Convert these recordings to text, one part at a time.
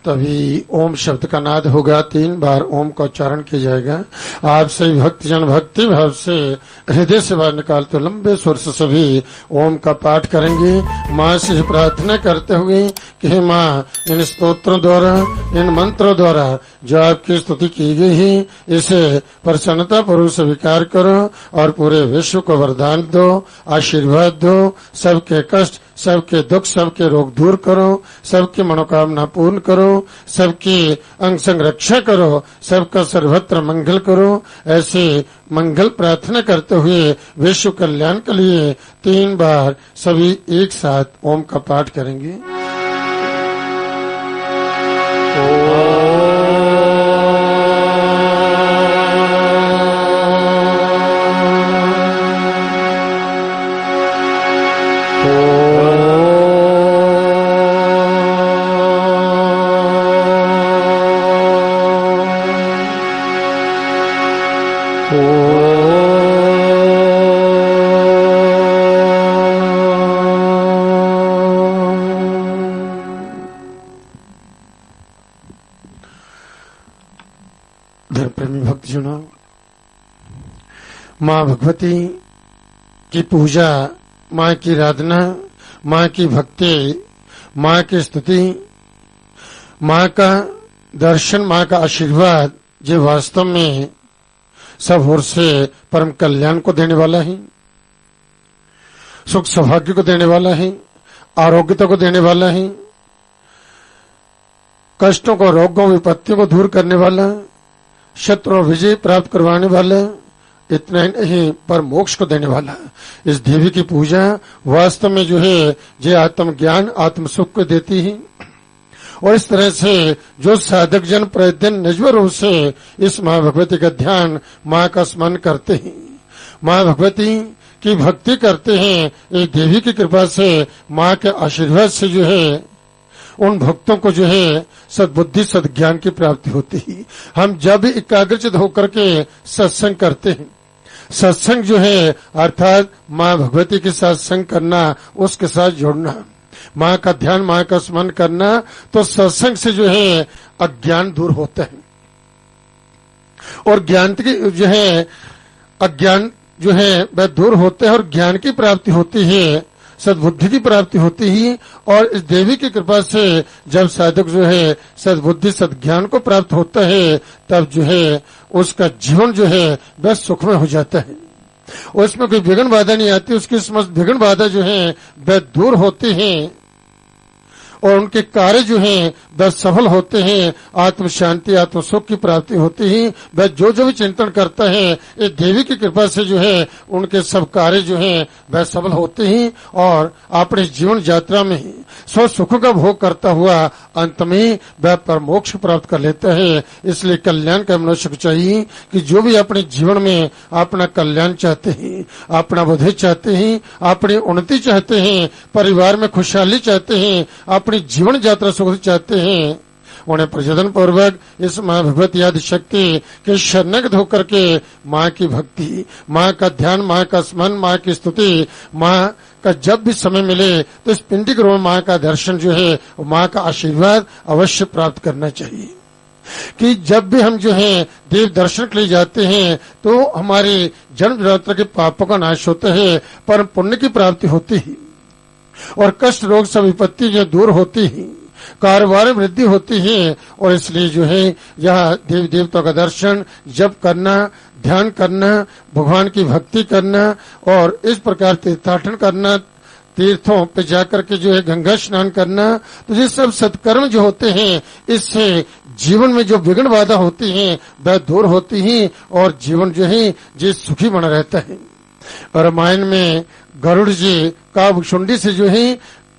तभी ओम शब्द का नाद होगा। 3 बार ओम का उच्चारण किया जाएगा। आप सभी भक्तजन भक्ति भाव से हृदय से बाहर निकालते लंबे स्वर से सभी ओम का पाठ करेंगे। माँ से प्रार्थना करते हुए कि हे माँ, इन स्तोत्रों द्वारा, इन मंत्रों द्वारा जो आपकी स्तुति की गई है, इसे प्रसन्नता पूर्वक स्वीकार करो और पूरे विश्व को वरदान दो, आशीर्वाद दो। सबके कष्ट, सबके दुख, सबके रोग दूर करो, सबकी मनोकामना पूर्ण करो, सबकी अंग संग रक्षा करो, सबका सर्वत्र मंगल करो। ऐसे मंगल प्रार्थना करते हुए विश्व कल्याण के लिए 3 बार सभी एक साथ ओम का पाठ करेंगे। धर्मप्रेमी भक्तजनों, माँ भगवती की पूजा, माँ की आराधना, माँ की भक्ति, माँ की स्तुति, माँ का दर्शन, माँ का आशीर्वाद, जो वास्तव में सब ओर से परम कल्याण को देने वाला है, सुख सौभाग्य को देने वाला है, आरोग्यता को देने वाला है, कष्टों को, रोगों, विपत्तियों को दूर करने वाला, शत्रु विजय प्राप्त करवाने वाला, इतना ही नहीं पर मोक्ष को देने वाला। इस देवी की पूजा वास्तव में जो है जो आत्म ज्ञान, आत्म सुख को देती है। और इस तरह से जो साधक जन प्रतिदिन निजवर रूप से इस माँ भगवती का ध्यान, माँ का स्मरण करते हैं, माँ भगवती की भक्ति करते हैं, एक देवी की कृपा से, माँ के आशीर्वाद से जो है उन भक्तों को जो है सद्बुद्धि, सद्ज्ञान की प्राप्ति होती है। हम जब भी एकाग्रचित होकर के सत्संग करते हैं, सत्संग जो है अर्थात माँ भगवती के साथ संग करना, उसके साथ जुड़ना, माँ का ध्यान, माँ का स्मरण करना, तो सत्संग से जो है अज्ञान दूर होता है और ज्ञान की जो है अज्ञान जो है वह दूर होते हैं और ज्ञान की प्राप्ति होती है, सद्बुद्धि की प्राप्ति होती है। और इस देवी की कृपा से जब साधक जो है सद्बुद्धि, सद्ज्ञान को प्राप्त होता है, तब जो है उसका जीवन जो है वह सुखमय हो जाता है, उसमें कोई विघ्न बाधा नहीं आती, उसकी समस्त विघ्न बाधा जो है वह दूर होती है और उनके कार्य जो हैं वह सफल होते हैं, आत्म शांति, आत्म सुख की प्राप्ति होती है। वह जो जो भी चिंतन करता है, इस देवी की कृपा से जो है उनके सब कार्य जो हैं वह सफल होते हैं और अपने जीवन यात्रा में ही स्व सुखों का भोग करता हुआ अंत में वह पर मोक्ष प्राप्त कर लेता है। इसलिए कल्याण का मनुष्य को चाहिए कि जो भी अपने जीवन में अपना कल्याण चाहते हैं, अपना बुद्धि चाहते हैं, अपनी उन्नति चाहते हैं, परिवार में खुशहाली चाहते हैं, अपनी जीवन यात्रा सुख चाहते हैं, उन्हें प्रचोदन पूर्वक इस माँ भगवती आदि शक्ति के शरणगत होकर के माँ की भक्ति, माँ का ध्यान, माँ का स्मरण, माँ की स्तुति, माँ का जब भी समय मिले तो इस पिंडिक रूप माँ का दर्शन जो है माँ का आशीर्वाद अवश्य प्राप्त करना चाहिए। कि जब भी हम जो है देव दर्शन के लिए जाते हैं तो हमारे जन्म जन्मांतर के पापों का नाश होता है, परम पुण्य की प्राप्ति होती है और कष्ट, रोग, सब विपत्ति जो दूर होती है, कारोबार में वृद्धि होती है। और इसलिए जो है यह देवी देवताओं का दर्शन, जप करना, ध्यान करना, भगवान की भक्ति करना और इस प्रकार तीर्थाटन करना, तीर्थों पे जाकर के जो है गंगा स्नान करना, तो ये सब सत्कर्म जो होते हैं इससे जीवन में जो विघ्न बाधा होती हैं वह दूर होती हैं और जीवन जो है ये सुखी बना रहता है। और रामायण में गरुड़ जी काकभुषुंडी से जो है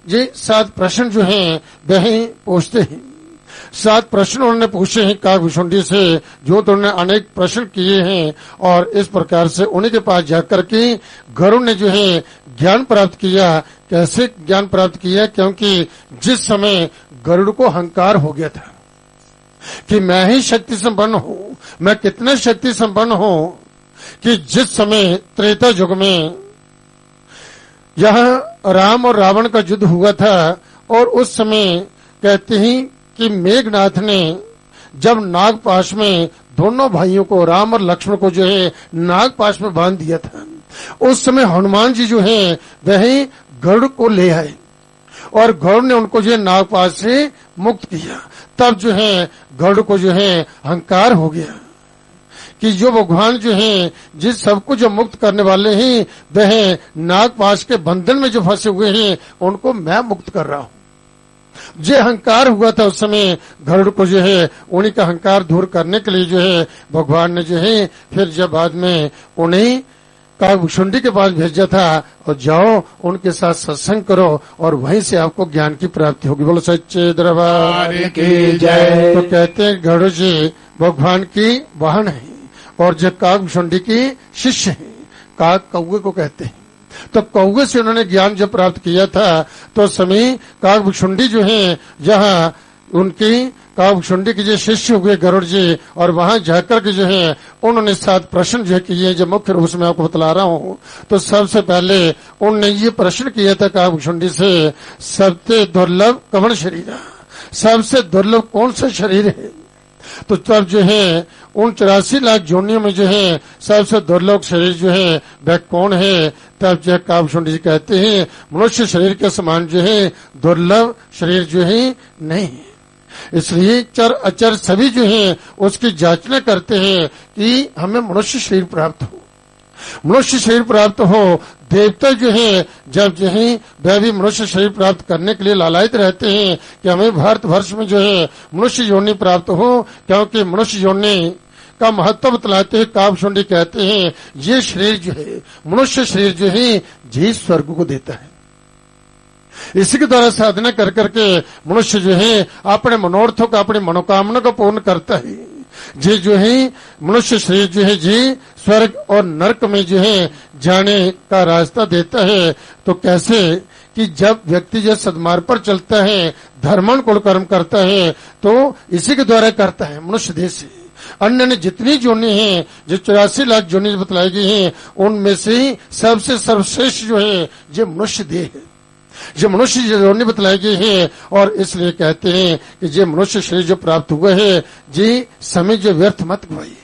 ये 7 प्रश्न जो हैं वह पूछते हैं। 7 प्रश्न उन्होंने पूछे हैं काकभुषुंडी से, जो तो उन्होंने अनेक प्रश्न किए हैं और इस प्रकार से उन्हीं के पास जाकर के गरुड़ ने जो है ज्ञान प्राप्त किया। कैसे ज्ञान प्राप्त किया? क्योंकि जिस समय गरुड़ को अहंकार हो गया था कि मैं ही शक्ति संपन्न हूँ, मैं कितना शक्ति संपन्न हूँ, कि जिस समय त्रेता युग में यहाँ राम और रावण का युद्ध हुआ था और उस समय कहते ही कि मेघनाथ ने जब नागपाश में दोनों भाइयों को, राम और लक्ष्मण को जो है नागपाश में बांध दिया था, उस समय हनुमान जी जो है वही गरुड़ को ले आए और गरुड़ ने उनको जो है नागपाश से मुक्त किया। तब जो है गरुड़ को जो है अहंकार हो गया कि जो भगवान जो है जिस सबको जो मुक्त करने वाले हैं वह नागपाश के बंधन में जो फंसे हुए हैं उनको मैं मुक्त कर रहा हूं। जो अहंकार हुआ था उस समय गरुड़ को जो है उन्हीं का अहंकार दूर करने के लिए जो है भगवान ने जो है फिर जब बाद में उन्हें काकभुशुंडी के पास भेजा था और जाओ उनके साथ सत्संग करो और वहीं से आपको ज्ञान की प्राप्ति होगी। बोलो सच्चे दरबार की जय। तो कहते हैं गरुड़ जी भगवान की वाहन है और जो काकभुशुंडी की शिष्य है, काक कौवे को कहते हैं। तो कौवे से उन्होंने ज्ञान जब प्राप्त किया था तो समय काकभुशुंडी जो है जहाँ उनकी काकभुशुंडी के जो शिष्य हुए गरुड़ जी और वहां जाकर के जो है उन्होंने 7 प्रश्न जो किए, जो मुख्य रूप से मैं आपको बतला रहा हूँ। तो सबसे पहले उन्होंने ये प्रश्न किया था काकभुशुंडी से, सबसे दुर्लभ कौन शरीर है, सबसे दुर्लभ कौन सा शरीर है। तो तब जो है उन 84 लाख जोनियों में जो है सबसे दुर्लभ शरीर जो है वह कौन है। तब जो है काकभुशुंडी जी कहते हैं मनुष्य शरीर के समान जो है दुर्लभ शरीर जो है नहीं है। इसलिए चर अचर सभी जो है उसकी जांचना करते हैं कि हमें मनुष्य शरीर प्राप्त हो, मनुष्य शरीर प्राप्त हो। देवता जो है जब जो है वह भी मनुष्य शरीर प्राप्त करने के लिए लालायित रहते हैं कि हमें भारतवर्ष में जो है मनुष्य योनि प्राप्त हो, क्योंकि मनुष्य योनि का महत्व बतलाते हैं काकभुशुंडी कहते हैं ये शरीर जो है मनुष्य शरीर जो है जी स्वर्ग को देता है। इसी के द्वारा साधना कर करके मनुष्य जो है अपने मनोरथों का, अपनी मनोकामना को पूर्ण करता है। जी जो है मनुष्य शरीर जो है जी स्वर्ग और नरक में जो है जाने का रास्ता देता है। तो कैसे कि जब व्यक्ति जो सद्मार्ग पर चलता है, धर्मानुकूल कर्म करता है तो इसी के द्वारा करता है मनुष्य देह से। अन्य जितनी जोनी है, जो 84 लाख जोनी बतलाई गई है, उनमें से सबसे सर्वश्रेष्ठ जो है जो मनुष्य देह है, जो मनुष्य योनि बतलाई गई है। और इसलिए कहते हैं कि जो मनुष्य शरीर जो प्राप्त हुआ है जी समय जो व्यर्थ मत गवाइए,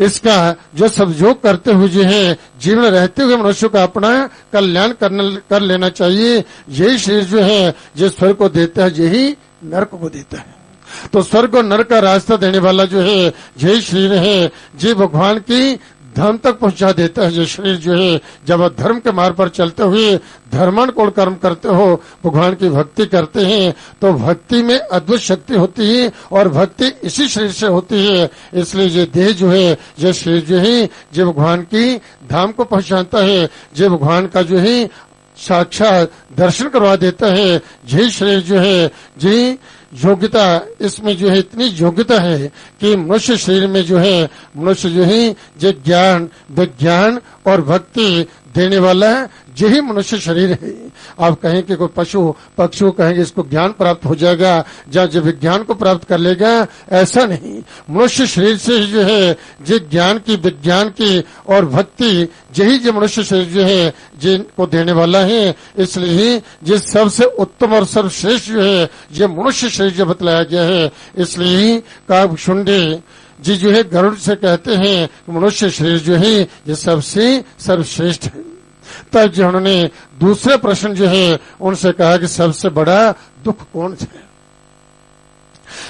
इसका जो सदुपयोग करते हुए जो है जीवन रहते हुए मनुष्य को अपना कल्याण कर लेना चाहिए। यही शरीर जो है जो स्वर्ग को देता है, यही नरक को देता है। तो स्वर्ग और नरक का रास्ता देने वाला जो है यही शरीर है, जो भगवान की धर्म तक पहुंचा देता है। जो शरीर जो है जब आप धर्म के मार्ग पर चलते हुए धर्मानुकूल कर्म करते हो, भगवान की भक्ति करते हैं तो भक्ति में अद्भुत शक्ति होती है और भक्ति इसी शरीर से होती है। इसलिए ये देह जो है ये शरीर जो है जो भगवान की धाम को पहचानता है, जो भगवान का जो है साक्षात दर्शन करवा देता है। यही शरीर जो है जी योग्यता, इसमें जो है इतनी योग्यता है कि मनुष्य शरीर में जो है मनुष्य जो है जो ज्ञान विज्ञान और भक्ति देने वाला है, यही मनुष्य शरीर है। आप कहें कि कोई पशु पक्षी कहेंगे इसको ज्ञान प्राप्त हो जाएगा या जो विज्ञान को प्राप्त कर लेगा, ऐसा नहीं। मनुष्य शरीर से ही जो है जो ज्ञान की विज्ञान की और भक्ति यही जो मनुष्य शरीर जो है जिनको देने वाला है। इसलिए जिस सबसे उत्तम और सर्वश्रेष्ठ जो है ये मनुष्य शरीर जो बतलाया गया है। इसलिए काकभुशुंडी जी जो है गरुड़ से कहते हैं मनुष्य शरीर जो है ये सबसे सर्वश्रेष्ठ है। तब जो उन्होंने दूसरे प्रश्न जो है उनसे कहा कि सबसे बड़ा दुख कौन है,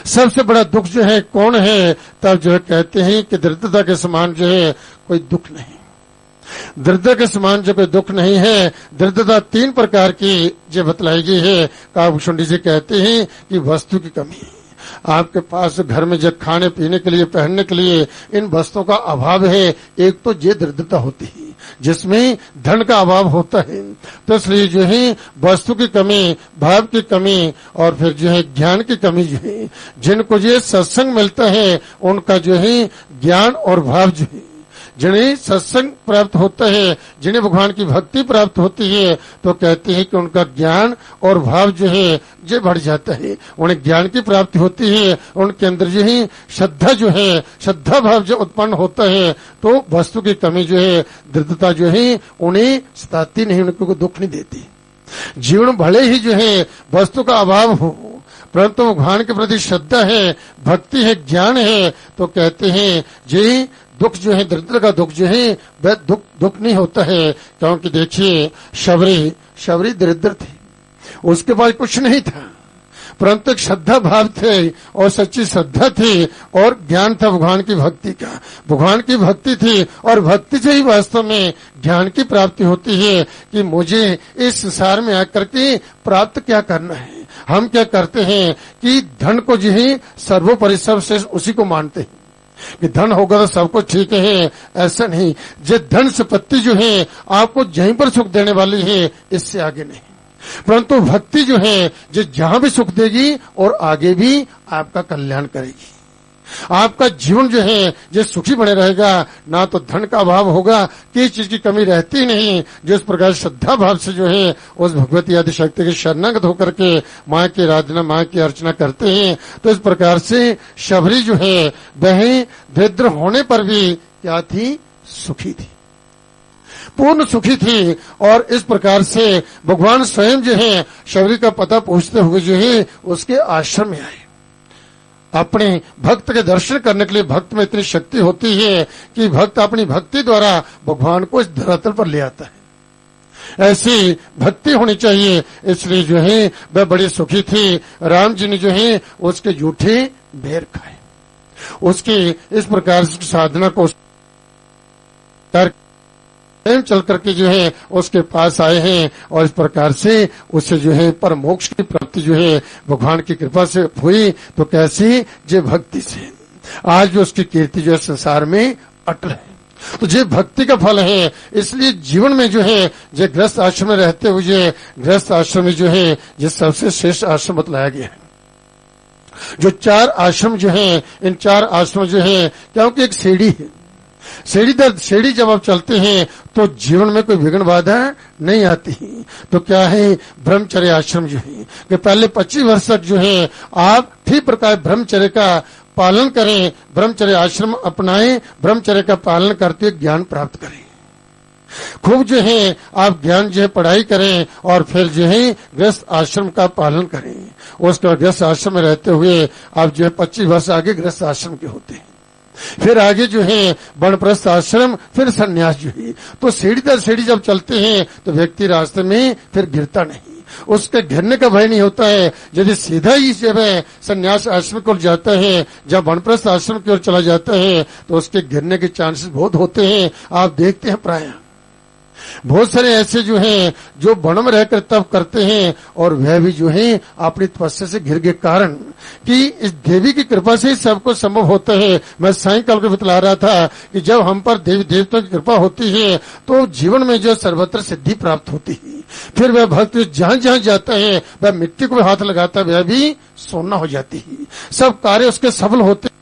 सबसे बड़ा दुख जो है कौन है। तब जो है कहते हैं कि दरिद्रता के समान जो है कोई दुख नहीं, दरिद्र के समान जो कोई दुख नहीं है। दरिद्रता 3 प्रकार की जो बतलाई गई है। काकभुशुंडी जी कहते हैं कि वस्तु की कमी, आपके पास घर में जब खाने पीने के लिए पहनने के लिए इन वस्तुओं का अभाव है, एक तो ये दरिद्रता होती है जिसमें धन का अभाव होता है। तो इसलिए जो है वस्तु की कमी, भाव की कमी और फिर जो है ज्ञान की कमी जो है, जिनको जो सत्संग मिलता है उनका जो है ज्ञान और भाव जो है, जिन्हें सत्संग प्राप्त होता है, जिन्हें भगवान की भक्ति प्राप्त होती है, तो कहते हैं कि उनका ज्ञान और भाव जो है जो बढ़ जाता है, उन्हें ज्ञान की प्राप्ति होती है। उनके अंदर जो है श्रद्धा जो है, श्रद्धा भाव जो उत्पन्न होता है, तो वस्तु की कमी जो है, दरिद्रता जो है उन्हें सताती नहीं, उनको दुख नहीं देती। जीवन भले ही जो है वस्तु का अभाव हो परंतु भगवान के प्रति श्रद्धा है, भक्ति है, ज्ञान है, तो कहते हैं जी दुख जो है, दरिद्र का दुख जो है वह दुख नहीं होता है। क्योंकि देखिए शबरी दरिद्र थी, उसके पास कुछ नहीं था, परंतु एक श्रद्धा भाव थे और सच्ची श्रद्धा थी और ज्ञान था भगवान की भक्ति का। भगवान की भक्ति थी और भक्ति से ही वास्तव में ज्ञान की प्राप्ति होती है कि मुझे इस संसार में आकर के प्राप्त क्या करना है। हम क्या करते हैं कि धन को जो है सर्वोपरि सबसे उसी को मानते हैं कि धन होगा तो सब कुछ ठीक है। ऐसा नहीं, जो धन संपत्ति जो है आपको यहीं पर सुख देने वाली है, इससे आगे नहीं। परंतु भक्ति जो है जो जहां भी सुख देगी और आगे भी आपका कल्याण करेगी। आपका जीवन जो है जो सुखी बने रहेगा, ना तो धन का अभाव होगा, किसी चीज की कमी रहती नहीं। जो इस प्रकार श्रद्धा भाव से जो है उस भगवती आदि शक्ति के शरणागत होकर के माँ की आराधना, माँ की अर्चना करते हैं, तो इस प्रकार से शबरी जो है वह दरिद्र होने पर भी क्या थी, सुखी थी, पूर्ण सुखी थी। और इस प्रकार से भगवान स्वयं जो है शबरी का पता पूछते हुए जो है उसके आश्रम में आए। अपने भक्त के दर्शन करने के लिए भक्त में इतनी शक्ति होती है कि भक्त अपनी भक्ति द्वारा भगवान को इस धरातल पर ले आता है। ऐसी भक्ति होनी चाहिए, इसलिए जो है वह बड़ी सुखी थी। राम जी ने जो है उसके जूठे बेर खाए, उसकी इस प्रकार से साधना को चल करके जो है उसके पास आए हैं और इस प्रकार से उससे जो है पर मोक्ष की प्राप्ति जो है भगवान की कृपा से हुई। तो कैसी, जे भक्ति से आज भी उसकी कीर्ति जो है संसार में अटल है। तो ये भक्ति का फल है। इसलिए जीवन में जो है जो गृहस्थ आश्रम में रहते हुए गृहस्थ आश्रम में जो है जो सबसे श्रेष्ठ आश्रम बतलाया गया है। जो 4 आश्रम जो है, इन 4 आश्रम जो है, क्योंकि एक सीढ़ी है, सीढ़ी दर सीढ़ी जब आप चलते हैं तो जीवन में कोई विघ्न बाधा नहीं आती। तो क्या है, ब्रह्मचर्य आश्रम जो है कि पहले 25 वर्ष तक जो है आप ठीक प्रकार ब्रह्मचर्य का पालन करें, ब्रह्मचर्य आश्रम अपनाएं, ब्रह्मचर्य का पालन करते हुए ज्ञान प्राप्त करें। खूब जो है आप ज्ञान जो है पढ़ाई करें और फिर जो है गृहस्थ आश्रम का पालन करें। उसके बाद गृहस्थ आश्रम में रहते हुए आप जो है 25 वर्ष आगे गृहस्थ आश्रम के होते हैं। फिर आगे जो है वानप्रस्थ आश्रम, फिर सन्यास जो है। तो सीढ़ी दर सीढ़ी जब चलते हैं तो व्यक्ति रास्ते में फिर गिरता नहीं, उसके गिरने का भय नहीं होता है। यदि सीधा ही जब सन्यास आश्रम को जाता है, जब वानप्रस्थ आश्रम की ओर चला जाता है, तो उसके गिरने के चांसेस बहुत होते हैं। आप देखते हैं प्राय बहुत सारे ऐसे जो हैं जो वन में रहकर तप करते हैं और वह भी जो है अपनी तपस्या से घिर के कारण कि इस देवी की कृपा से ही सबको संभव होता है। मैं सायंकाल को बतला रहा था कि जब हम पर देवी देवताओं की कृपा होती है तो जीवन में जो सर्वत्र सिद्धि प्राप्त होती है। फिर वह भक्त जहां जहां जाता है वह मिट्टी को हाथ लगाता है, वह भी सोना हो जाती है, सब कार्य उसके सफल होते।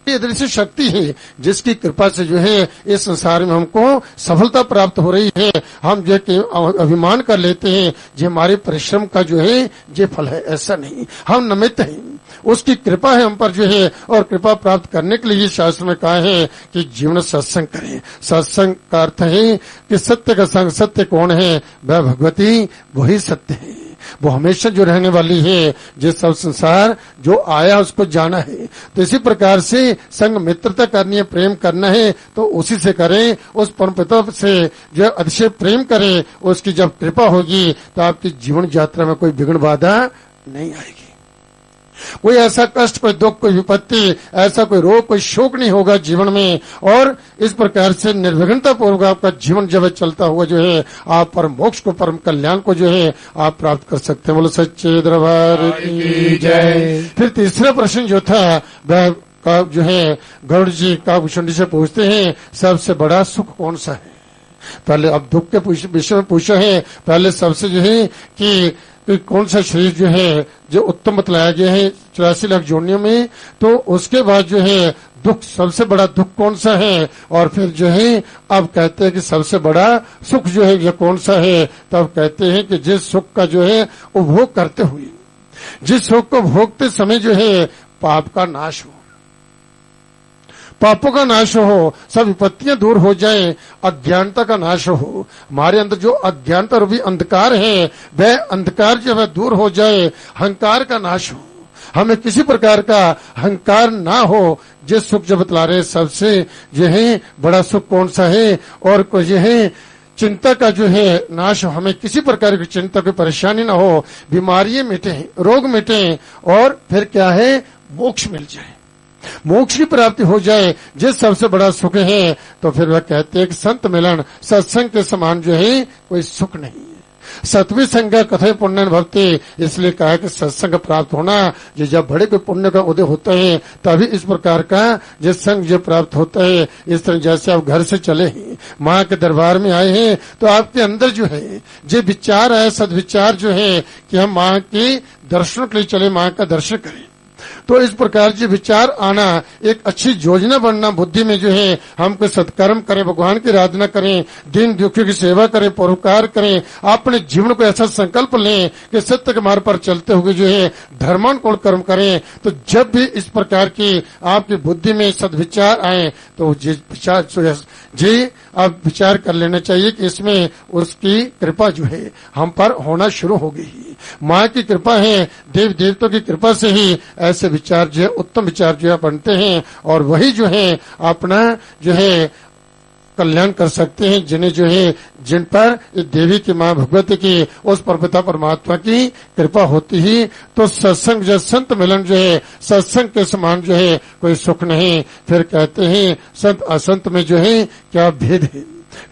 दृश्य शक्ति है जिसकी कृपा से जो है इस संसार में हमको सफलता प्राप्त हो रही है। हम जो अभिमान कर लेते हैं जो हमारे परिश्रम का जो है ये फल है, ऐसा नहीं, हम निमित्त हैं, उसकी कृपा है हम पर जो है। और कृपा प्राप्त करने के लिए शास्त्र में कहा है कि जीवन सत्संग करें। सत्संग का अर्थ है कि सत्य का संग, सत्य कौन है, वह भगवती, वही सत्य है, वो हमेशा जो रहने वाली है। जिस सब संसार जो आया उसको जाना है। तो इसी प्रकार से संग मित्रता करनी है, प्रेम करना है तो उसी से करें, उस परम पिता से जो अतिशय प्रेम करें, उसकी जब कृपा होगी तो आपकी जीवन यात्रा में कोई विघ्न बाधा नहीं आएगी। कोई ऐसा कष्ट, कोई दुख, कोई विपत्ति, ऐसा कोई रोग, कोई शोक नहीं होगा जीवन में। और इस प्रकार से निर्विघ्नता पूर्वक आपका जीवन जब चलता हुआ जो है आप परम मोक्ष को, परम कल्याण को जो है आप प्राप्त कर सकते हैं। बोलो सच्चे दरबार की जय। फिर तीसरा प्रश्न जो था वह का जो है गरुड़ जी काकभूषण से पूछते हैं, सबसे बड़ा सुख कौन सा है। पहले अब दुख के विषय में पूछा है, पहले सबसे जो है कि कौन सा शरीर जो है जो उत्तम बतलाया गया है 84 लाख जोड़ने में। तो उसके बाद जो है दुख, सबसे बड़ा दुख कौन सा है, और फिर जो है अब कहते हैं कि सबसे बड़ा सुख जो है ये कौन सा है। तब कहते हैं कि जिस सुख का जो है उपभोग करते हुए, जिस सुख को भोगते समय जो है पाप का नाश हो, पापों का नाश हो, सब विपत्तियां दूर हो जाए, अज्ञानता का नाश हो। हमारे अंदर जो अज्ञानता रूपी अंधकार है वह अंधकार जो है दूर हो जाए, अहंकार का नाश हो, हमें किसी प्रकार का अहंकार ना हो। जिस सुख जो बतला रहे सबसे जो है बड़ा सुख कौन सा है, और जो है चिंता का जो है नाश हो, हमें किसी प्रकार की चिंता की परेशानी ना हो, बीमारियां मिटे, रोग मिटे, और फिर क्या है मोक्ष मिल जाए, मोक्ष की प्राप्ति हो जाए, जिस सबसे बड़ा सुख है। तो फिर वह कहते हैं कि संत मिलन सत्संग के समान जो है कोई सुख नहीं है। सतवी संग कथे पुण्य भवते, इसलिए कहा कि सत्संग प्राप्त होना, जो जब बड़े कोई पुण्य का उदय होता है तभी इस प्रकार का जो संग जो प्राप्त होता है। इस तरह जैसे आप घर से चले हैं, माँ के दरबार में आए हैं, तो आपके अंदर जो है जो विचार है, सदविचार जो है कि हम माँ के दर्शन के लिए चले, माँ का दर्शन करें। तो इस प्रकार के विचार आना, एक अच्छी योजना बनना बुद्धि में जो है, हम कोई सत्कर्म करें, भगवान की आराधना करें, दीन दुखियों की सेवा करें, परोपकार करें, अपने जीवन को ऐसा संकल्प लें कि सत्य के मार्ग पर चलते हुए जो है धर्मानुकूल कर्म करें। तो जब भी इस प्रकार की आपकी बुद्धि में सद्विचार आए तो जी आप विचार कर लेना चाहिए कि इसमें उसकी कृपा जो है हम पर होना शुरू हो गई। माँ की कृपा है, देव देवताओं की कृपा से ही ऐसे विचार जो है, उत्तम विचार जो है बनते हैं, और वही जो है अपना जो है कल्याण कर सकते हैं, जिन्हें जो है जिन पर देवी की माँ भगवती की उस परपिता परमात्मा की कृपा होती ही। तो सत्संग जो संत मिलन जो है, सत्संग के समान जो है कोई सुख नहीं। फिर कहते हैं संत असंत में जो है क्या भेद है,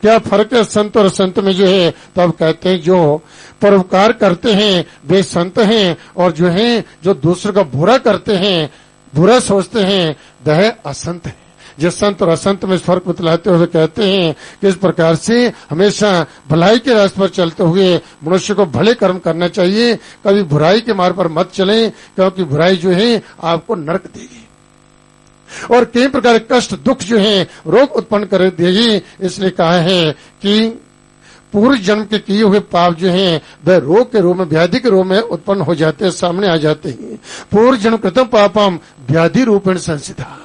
क्या फर्क है संत और संत में जो है। तो अब कहते हैं जो परोपकार करते हैं वे संत हैं, और जो है जो दूसरों का बुरा करते हैं, बुरा सोचते हैं, वह असंत है। जो संत और असंत में फर्क बतलाते हुए कहते हैं कि इस प्रकार से हमेशा भलाई के रास्ते पर चलते हुए मनुष्य को भले कर्म करना चाहिए, कभी बुराई के मार्ग पर मत चले, क्योंकि बुराई जो है आपको नरक देगी और कई प्रकार के कष्ट दुख जो है रोग उत्पन्न कर देगी। इसलिए कहा है कि पूर्व जन्म के किए हुए पाप जो हैं वह रोग के रूप में, व्याधि के रूप में उत्पन्न हो जाते हैं, सामने आ जाते हैं। पूर्व जन्म कृतम पापम व्याधि रूपेण संसिता,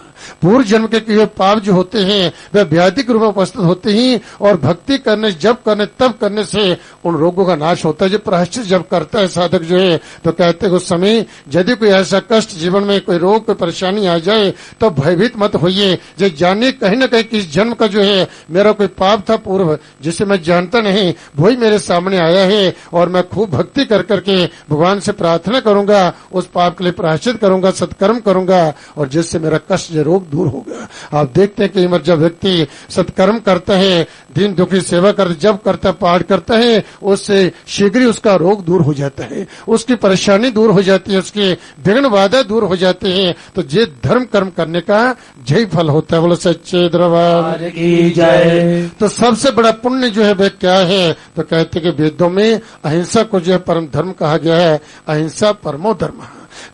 पूर्व जन्म के किए पाप जो होते हैं वह व्याधि के रूप में उपस्थित होते हैं, और भक्ति करने, जब करने, तब करने से उन रोगों का नाश होता है। जो प्रायश्चित जब करता है साधक जो है, तो कहते हैं उस समय यदि कोई ऐसा कष्ट जीवन में, कोई रोग, कोई परेशानी आ जाए तो भयभीत मत होइए। जो जाने कहीं न कहीं किस जन्म का जो है मेरा कोई पाप था पूर्व, जिसे मैं जानता नहीं, वही मेरे सामने आया है, और मैं खूब भक्ति कर करके भगवान से प्रार्थना करूंगा, उस पाप के लिए प्रायश्चित करूंगा, सत्कर्म करूंगा, और जिससे मेरा कष्ट रोग दूर होगा। आप देखते हैं कि जब व्यक्ति सत्कर्म करता है, दीन दुखी सेवा करता, जब करता है, पाठ करता है, उससे शीघ्र ही उसका रोग दूर हो जाता है, उसकी परेशानी दूर हो जाती है, उसके विघ्न बाधा दूर हो जाते हैं। तो ये धर्म कर्म करने का यही फल होता है। बोलो सच्चे दरबार की जय। तो सबसे बड़ा पुण्य जो है वह क्या है, तो कहते हैं कि वेदों में अहिंसा को जो है परम धर्म कहा गया है। अहिंसा परमो धर्म,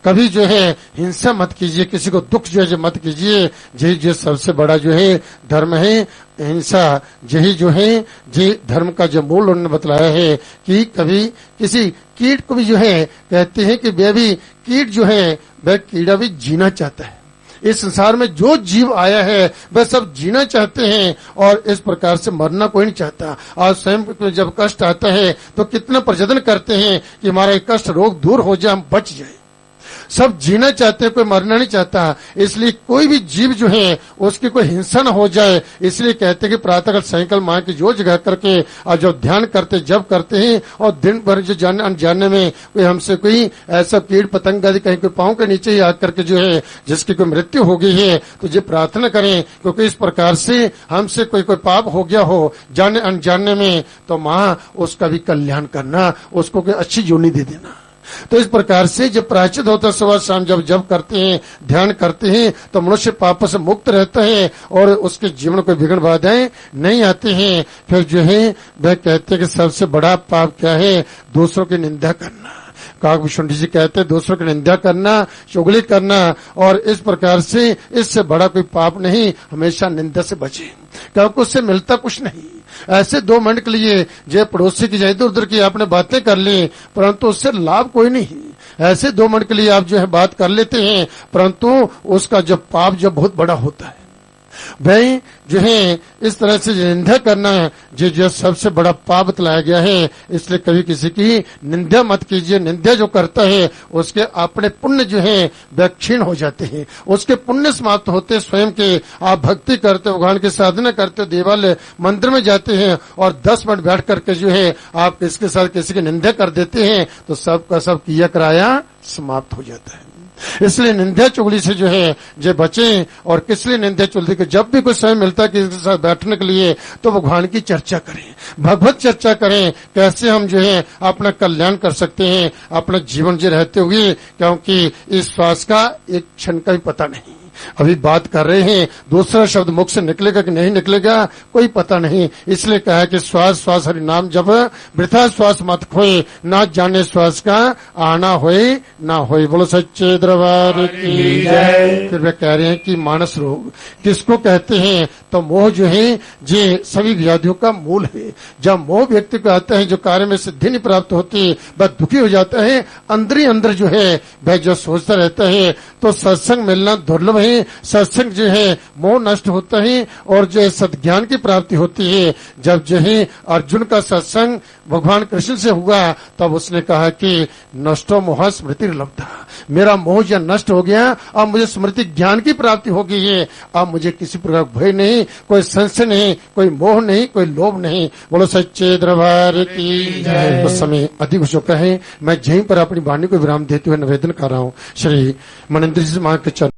कभी जो है हिंसा मत कीजिए, किसी को दुख जो है मत कीजिए। यही जो सबसे बड़ा जो है धर्म है हिंसा। यही जो है ये धर्म का जो मूल उन्होंने बतलाया है कि कभी किसी कीट को भी जो है कहते हैं कि वह भी कीट जो है वह कीड़ा भी जीना चाहता है। इस संसार में जो जीव आया है वह सब जीना चाहते हैं, और इस प्रकार से मरना कोई नहीं चाहता। आज स्वयं को जब कष्ट आता है तो कितना प्रजनन करते हैं कि हमारा कष्ट रोग दूर हो जाए, हम बच जाए। सब जीना चाहते हैं, कोई मरना नहीं चाहता। इसलिए कोई भी जीव जो है उसकी कोई हिंसा न हो जाए। इसलिए कहते हैं कि प्रातःकाल सायंकाल माँ की जो जगह करके और जो ध्यान करते जब करते हैं, और दिन भर जो जाने अनजाने में कोई हमसे कोई ऐसा कीट पतंग आदि कहीं कोई पाँव के नीचे ही आकर के जो है जिसकी कोई मृत्यु हो गई है, तो ये प्रार्थना करें, क्योंकि इस प्रकार से हमसे कोई पाप हो गया हो जाने अनजाने में, तो माँ उसका भी कल्याण करना, उसको कोई अच्छी योनि दे देना। तो इस प्रकार से जब प्रायश्चित होता है सुबह शाम जब करते हैं, ध्यान करते हैं, तो मनुष्य पाप से मुक्त रहता है और उसके जीवन को विघ्न बाधाएं नहीं आते हैं। फिर जो है वह कहते हैं कि सबसे बड़ा पाप क्या है, दूसरों की निंदा करना। काकभूषण जी कहते हैं दूसरों की निंदा करना, चुगली करना, और इस प्रकार से इससे बड़ा कोई पाप नहीं। हमेशा निंदा से बचे, क्योंकि उससे मिलता कुछ नहीं। ऐसे 2 मिनट के लिए जो पड़ोसी की इधर उधर की आपने बातें कर ली, परंतु उससे लाभ कोई नहीं। ऐसे 2 मिनट के लिए आप जो है बात कर लेते हैं, परंतु उसका जब पाप जब बहुत बड़ा होता है, भाई जो है इस तरह से निंदा करना जो सबसे बड़ा पाप बतलाया गया है। इसलिए कभी किसी की निंदा मत कीजिए। निंदा जो करता है उसके अपने पुण्य जो है वह क्षीण हो जाते हैं, उसके पुण्य समाप्त होते। स्वयं के आप भक्ति करते हो, भगवान की साधना करते हो, देवालय मंदिर में जाते हैं और 10 मिनट बैठ करके जो है आप इसके साथ किसी की निंदा कर देते हैं तो सबका सब किया कराया समाप्त हो जाता है। इसलिए निंदा चुगली से जो है जो बचें। और किस लिए निंदा चुगली के जब भी कुछ समय मिलता है किसी के साथ बैठने के लिए तो भगवान की चर्चा करें, भगवत चर्चा करें, कैसे हम जो है अपना कल्याण कर सकते हैं अपना जीवन जी रहते हुए, क्योंकि इस श्वास का एक क्षण का भी पता नहीं। अभी बात कर रहे हैं, दूसरा शब्द मुख से निकलेगा कि नहीं निकलेगा कोई पता नहीं। इसलिए कहा कि श्वास श्वास हरि नाम जब वृथा श्वास मत खोए, ना जाने श्वास का आना होए ना होए। बोलो सच्चे दरबार की जय। फिर वे कह रहे हैं कि मानस रोग किसको कहते हैं, तो मोह जो है ये सभी व्याधियों का मूल है। जब मोह व्यक्ति को आता है जो कार्य में सिद्धि नहीं प्राप्त होती, वह दुखी हो जाता है, अंदर ही अंदर जो है वह जो सोचता रहता है। तो सत्संग मिलना दुर्लभ है, सत्संग जो है मोह नष्ट होता है और जो है सद्ज्ञान की प्राप्ति होती है। जब जो है अर्जुन का सत्संग भगवान कृष्ण से हुआ तब उसने कहा कि नष्टो मोह स्मृति लब्धा, मेरा मोह जो नष्ट हो गया, अब मुझे स्मृति ज्ञान की प्राप्ति हो गई है। अब मुझे किसी प्रकार भय नहीं, कोई संशय नहीं, कोई मोह नहीं, कोई लोभ नहीं। बोलो सच्चे दरबार की जय। तो समय अधिक हो चुका है, मैं यहीं पर अपनी वाणी को विराम देते हुए निवेदन कर रहा हूँ श्री मनिंद्र जी मां के चरण